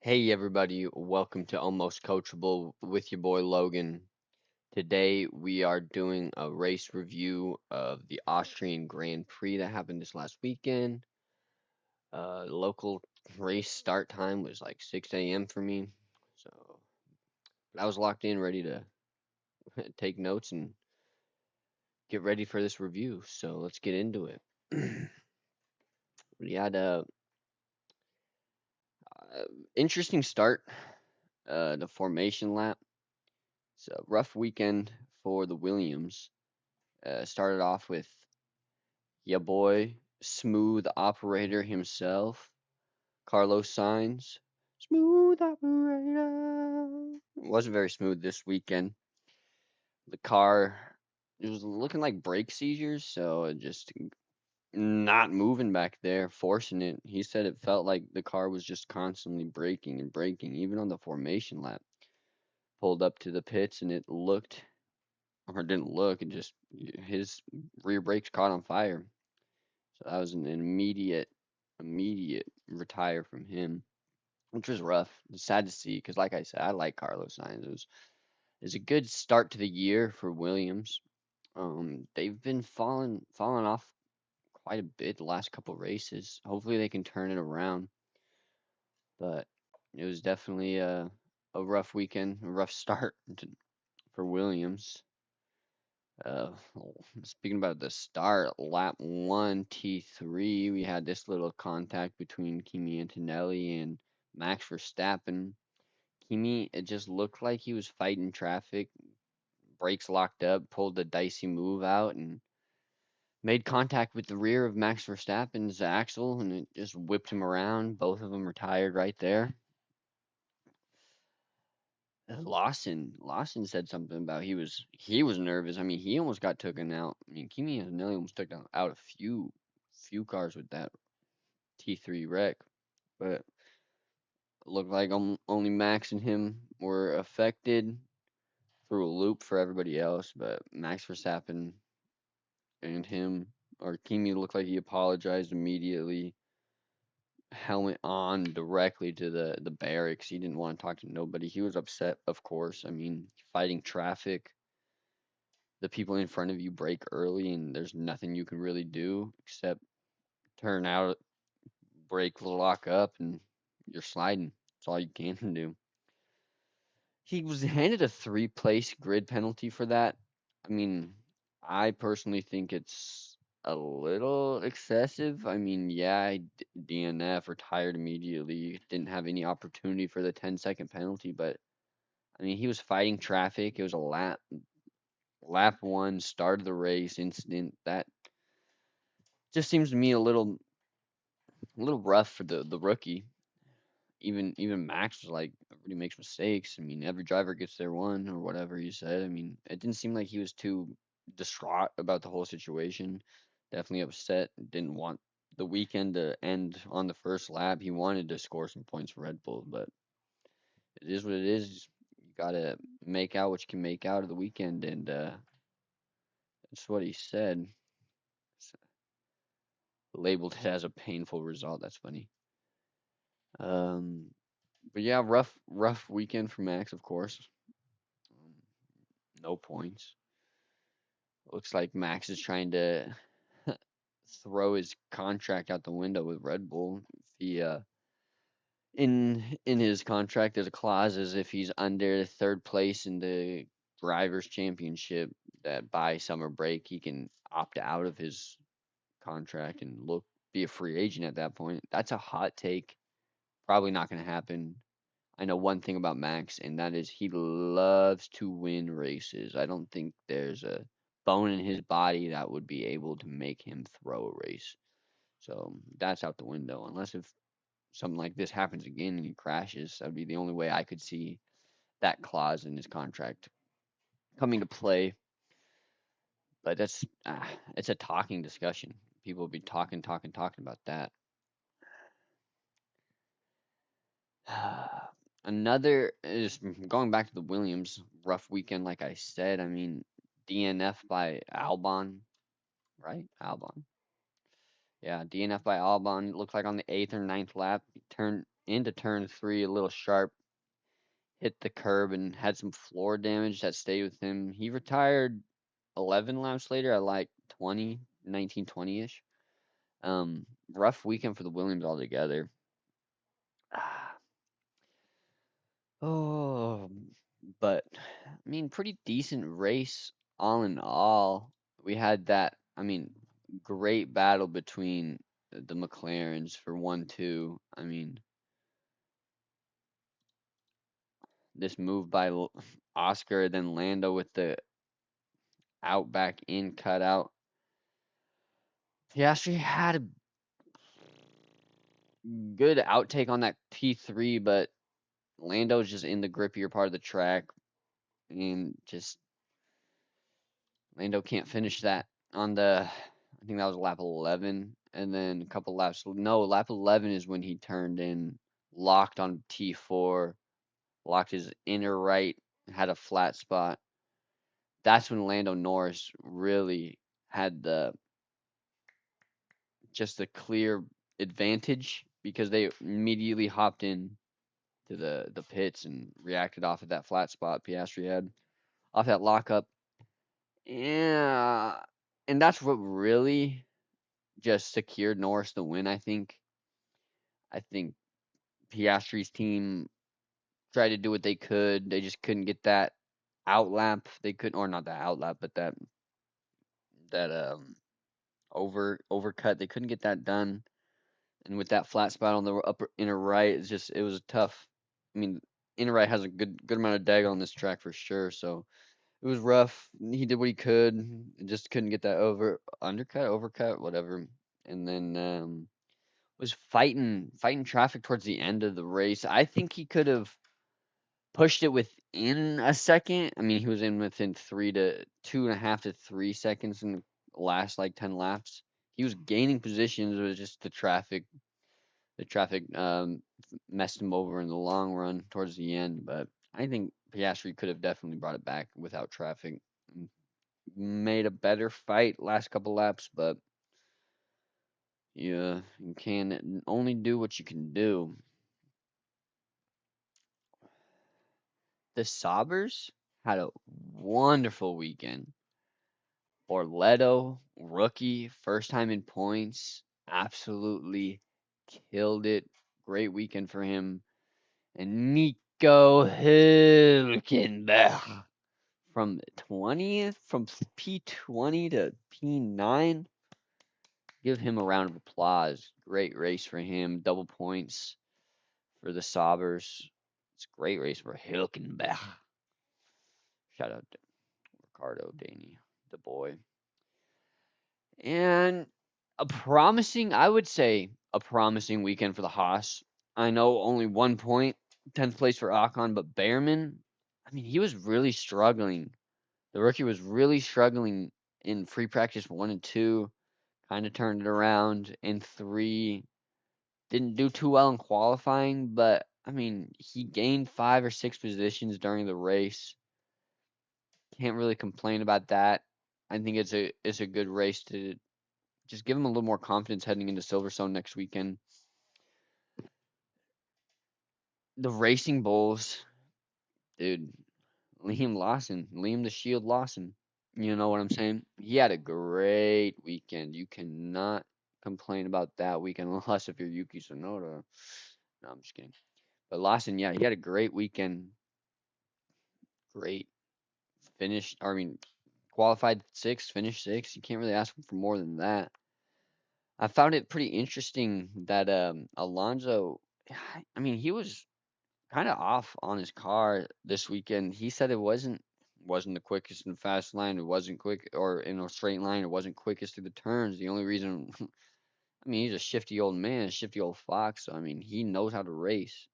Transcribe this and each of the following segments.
Hey everybody, welcome to Almost Coachable with your boy Logan. Today we are doing a race review of the Austrian Grand Prix that happened this last weekend. Local race start time was like 6 a.m. for me, so I was locked in, ready to take notes and get ready for this review. So let's get into it. We had a interesting start, the formation lap. So rough weekend for the Williams. Started off with ya boy, smooth operator himself, Carlos Sainz. Smooth operator. Wasn't very smooth this weekend. The car, it was looking like brake seizures, so it just not moving back there, forcing it. He said it felt like the car was just constantly braking and braking, even on the formation lap. Pulled up to the pits and it looked, or didn't look, it just, his rear brakes caught on fire. So that was an immediate retire from him, which was rough. It's sad to see because, like I said, I like Carlos Sainz. It was a good start to the year for Williams. They've been falling off quite a bit the last couple races. Hopefully, they can turn it around. But it was definitely a rough weekend, a rough start for Williams. Uh, Speaking about the start, lap one, T3, we had this little contact between Kimi Antonelli and Max Verstappen. Kimi, it just looked like he was fighting traffic, brakes locked up, pulled a dicey move out, and made contact with the rear of Max Verstappen's axle, and it just whipped him around. Both of them retired right there. Lawson said something about he was nervous. I mean, he almost got taken out. I mean, Kimi Antonelli almost took out a few cars with that T3 wreck, but it looked like only Max and him were affected. Through a loop for everybody else, but Max Verstappen and him or Kimi looked like he apologized immediately. Helmet on directly to the barracks. He didn't want to talk to nobody. He was upset, of course. I mean, fighting traffic, the people in front of you break early and there's nothing you can really do except turn out, brake, lock up, and you're sliding. That's all you can do. He was handed a three-place grid penalty for that. I mean, I personally think it's a little excessive. I mean, yeah, DNF retired immediately, didn't have any opportunity for the 10-second penalty, but I mean, he was fighting traffic. It was a lap one, start of the race incident. That just seems to me a little rough for the rookie. Even Max was like, everybody makes mistakes. I mean, every driver gets their one or whatever he said. I mean, it didn't seem like he was too distraught about the whole situation. Definitely upset. Didn't want the weekend to end on the first lap. He wanted to score some points for Red Bull, but it is what it is. You gotta make out what you can make out of the weekend, and that's what he said. Labeled it as a painful result. That's funny. Um, but yeah, rough weekend for Max, of course. Um, no points. Looks like Max is trying to throw his contract out the window with Red Bull. If he in his contract there's a clause as if he's under third place in the drivers championship that by summer break he can opt out of his contract and look be a free agent at that point. That's a hot take. Probably not going to happen. I know one thing about Max, and that is he loves to win races. I don't think there's a bone in his body that would be able to make him throw a race. So that's out the window. Unless if something like this happens again and he crashes, that would be the only way I could see that clause in his contract coming to play. But it's a talking discussion. People will be talking about that. Another is going back to the Williams rough weekend, like I said. I mean, DNF by Albon, right? Albon. Yeah, DNF by Albon. It looked like on the eighth or ninth lap, he turned. into turn three a little sharp, hit the curb and had some floor damage that stayed with him. He retired 11 laps later at like 20, 19, 20-ish. Rough weekend for the Williams altogether. Oh, but I mean, pretty decent race all in all. We had that, I mean, great battle between the McLarens for 1-2. I mean, this move by Oscar, then Lando with the out back in cutout. Piastri had a good outtake on that P3, but Lando's just in the grippier part of the track, and just Lando can't finish that on the. I think that was lap 11, and then a couple laps. No, lap 11 is when he turned in, locked on T4, locked his inner right, had a flat spot. That's when Lando Norris really had the clear advantage because they immediately hopped in to the pits and reacted off of that flat spot Piastri had off that lockup. Yeah, and that's what really just secured Norris the win. I think Piastri's team tried to do what they could. They just couldn't get that outlap. They couldn't, or not that outlap, but that overcut. They couldn't get that done. And with that flat spot on the upper inner right, it was tough. I mean, inner right has a good amount of dag on this track for sure. So it was rough. He did what he could, just couldn't get that overcut, whatever. And then was fighting traffic towards the end of the race. I think he could have pushed it within a second. I mean, he was in within 2.5 to 3 seconds in the last like 10 laps. He was gaining positions. It was just the traffic messed him over in the long run towards the end. But I think Piastri could have definitely brought it back without traffic. Made a better fight last couple laps, but yeah, you can only do what you can do. The Saubers had a wonderful weekend. Orletto, rookie, first time in points, absolutely killed it. Great weekend for him. And Nico Hülkenberg from 20th, from P20 to P9. Give him a round of applause. Great race for him. Double points for the Saubers. It's a great race for Hülkenberg. Shout out to Ricardo Daney, the boy. And I would say, a promising weekend for the Haas. I know only 1 point, 10th place for Ocon, but Behrman, I mean, he was really struggling. The rookie was really struggling in free practice 1 and 2, kind of turned it around in 3. Didn't do too well in qualifying, but I mean, he gained 5 or 6 positions during the race. Can't really complain about that. I think it's a good race to just give him a little more confidence heading into Silverstone next weekend. The Racing Bulls, dude, Liam the Shield Lawson. You know what I'm saying? He had a great weekend. You cannot complain about that weekend unless if you're Yuki Tsunoda. No, I'm just kidding. But Lawson, yeah, he had a great weekend. Great finish. I mean, qualified sixth, finished sixth. You can't really ask for more than that. I found it pretty interesting that Alonso. I mean, he was kind of off on his car this weekend. He said it wasn't the quickest in the fast line. It wasn't quick or in a straight line. It wasn't quickest through the turns. The only reason, I mean, he's a shifty old man, a shifty old fox. So I mean, he knows how to race.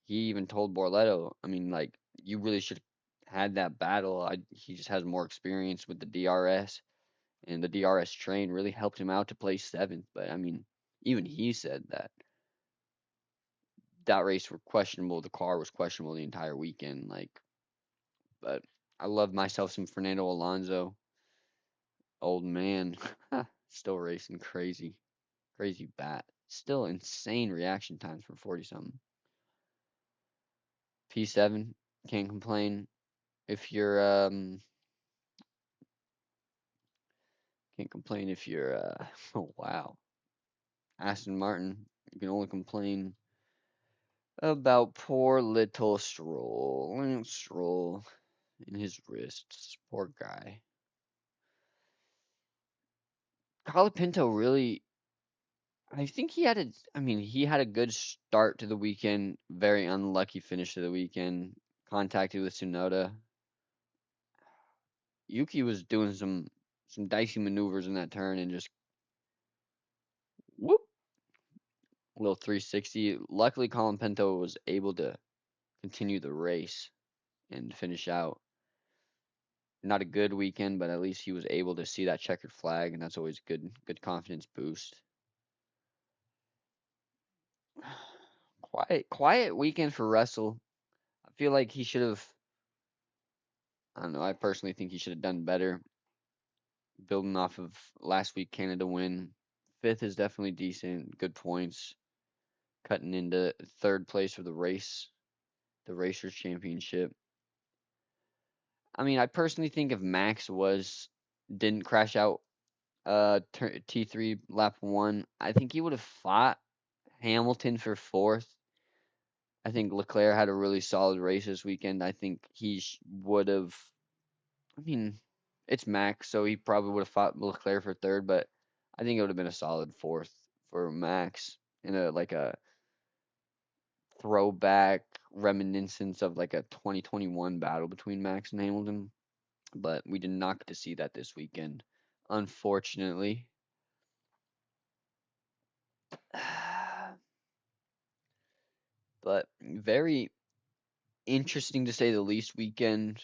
He even told Borletto, I mean, like you really should have had that battle. He just has more experience with the DRS, and the DRS train really helped him out to place seventh. But I mean, even he said that race were questionable. The car was questionable the entire weekend. Like, but I love myself some Fernando Alonso, old man, still racing crazy, crazy bat. Still insane reaction times for 40 something. P7, can't complain. If you're can't complain if you're oh wow. Aston Martin, you can only complain about poor little Stroll. Stroll in his wrists. Poor guy. Colapinto really, I think he had he had a good start to the weekend, very unlucky finish to the weekend. Contacted with Tsunoda. Yuki was doing some dicey maneuvers in that turn and just whoop, a little 360. Luckily, Colin Pinto was able to continue the race and finish out. Not a good weekend, but at least he was able to see that checkered flag, and that's always good confidence boost. Quiet weekend for Russell. I feel like he should have. I don't know. I personally think he should have done better. Building off of last week Canada win, fifth is definitely decent. Good points. Cutting into third place for the race, the Racers Championship. I personally think if Max didn't crash out T3 lap 1, I think he would have fought Hamilton for fourth. I think Leclerc had a really solid race this weekend. I think he would have. I mean, it's Max, so he probably would have fought Leclerc for third, but I think it would have been a solid fourth for Max in a throwback reminiscence of like a 2021 battle between Max and Hamilton. But we did not get to see that this weekend, unfortunately. But very interesting to say the least weekend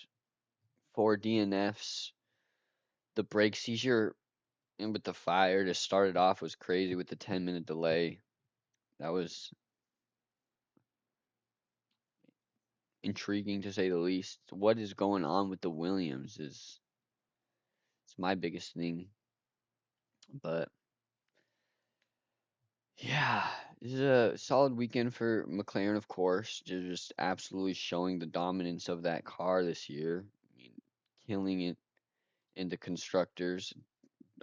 for DNFs. The brake seizure and with the fire to start it off was crazy with the 10-minute delay. That was intriguing to say the least. What is going on with the Williams is it's my biggest thing. But yeah, this is a solid weekend for McLaren, of course. They're just absolutely showing the dominance of that car this year. Killing it in the constructors,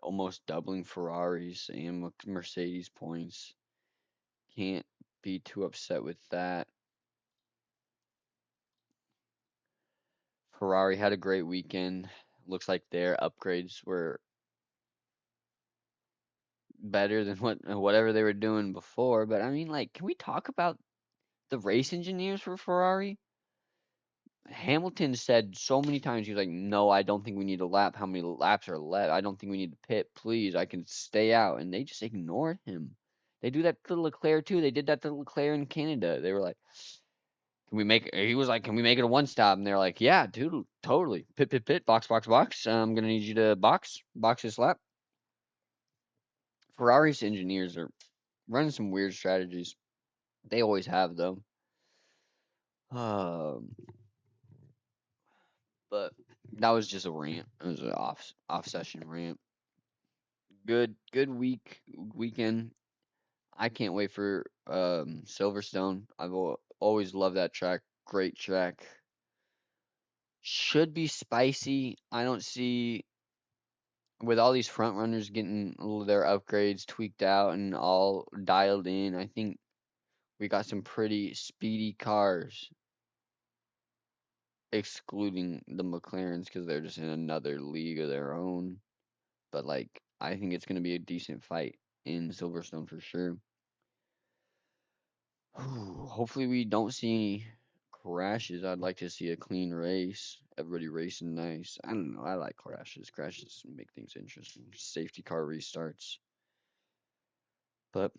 almost doubling Ferraris and Mercedes points. Can't be too upset with that. Ferrari had a great weekend. Looks like their upgrades were better than whatever they were doing before. But can we talk about the race engineers for Ferrari? Hamilton said so many times he was like, "No, I don't think we need a lap. How many laps are left? I don't think we need to pit. Please, I can stay out." And they just ignored him. They do that to Leclerc too. They did that to Leclerc in Canada. They were like, "Can we make?" He was like, "Can we make it a one stop?" And they're like, "Yeah, dude, totally. Pit, pit, pit. Box, box, box. I'm gonna need you to box this lap." Ferrari's engineers are running some weird strategies. They always have though. Um, but that was just a rant. It was an off session rant. Good weekend. I can't wait for Silverstone. Always loved that track. Great track. Should be spicy. I don't see with all these front runners getting all their upgrades tweaked out and all dialed in. I think we got some pretty speedy cars, excluding the McLarens because they're just in another league of their own. But I think it's gonna be a decent fight in Silverstone for sure. Hopefully we don't see any crashes. I'd like to see a clean race. Everybody racing nice. I don't know. I like crashes. Crashes make things interesting. Safety car restarts. But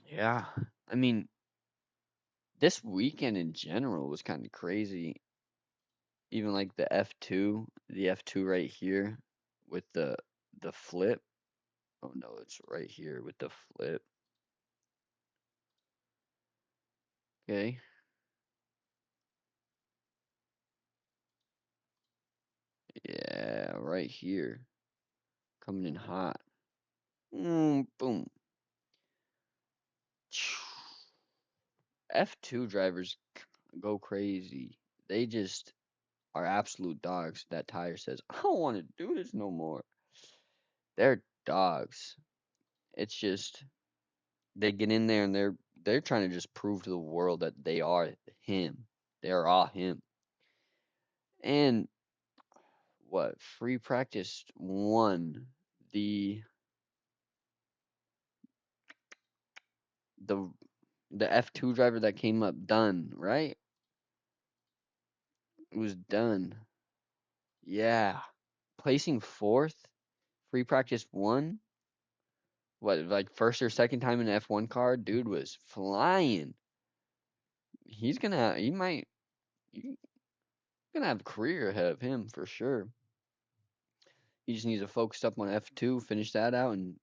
yeah, I mean, this weekend in general was kind of crazy. Even like the F2 right here with the flip. Oh no, it's right here with the flip. Okay. Yeah, right here. Coming in hot. Boom. F2 drivers go crazy. They just are absolute dogs. That tire says, I don't want to do this no more. They're dogs. It's just they get in there and they're trying to just prove to the world that they are him. They are all him. And what free practice one, the the the F2 driver that came up done, right? It was done. Yeah. Placing fourth, free practice one. What, like first or second time in an F1 car? Dude was flying. He might, he's gonna have a career ahead of him for sure. He just needs to focus up on F2, finish that out, and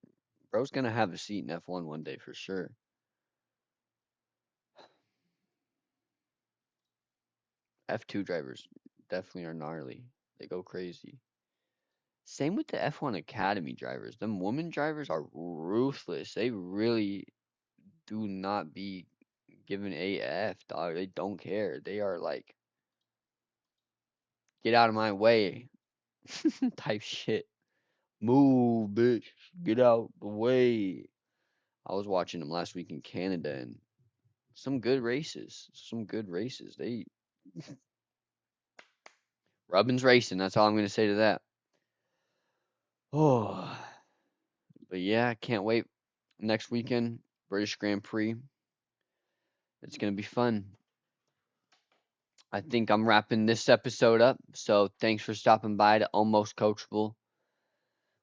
bro's gonna have a seat in F1 one day for sure. F2 drivers definitely are gnarly. They go crazy. Same with the F1 Academy drivers. Them women drivers are ruthless. They really do not be given AF, dog. They don't care. They are like, get out of my way type shit. Move, bitch. Get out the way. I was watching them last week in Canada and some good races. Some good races. They Rubbin's racing. That's all I'm gonna say to that. Oh, but yeah, can't wait. Next weekend, British Grand Prix. It's gonna be fun. I think I'm wrapping this episode up. So thanks for stopping by to Almost Coachable.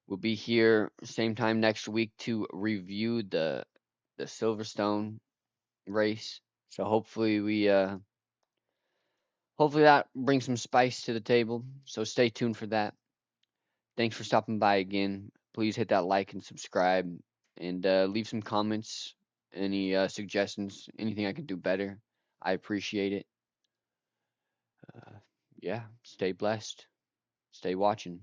We'll be here same time next week to review the Silverstone race. So hopefully that brings some spice to the table. So stay tuned for that. Thanks for stopping by again. Please hit that like and subscribe and leave some comments, any suggestions, anything I could do better. I appreciate it. Uh, yeah, stay blessed. Stay watching.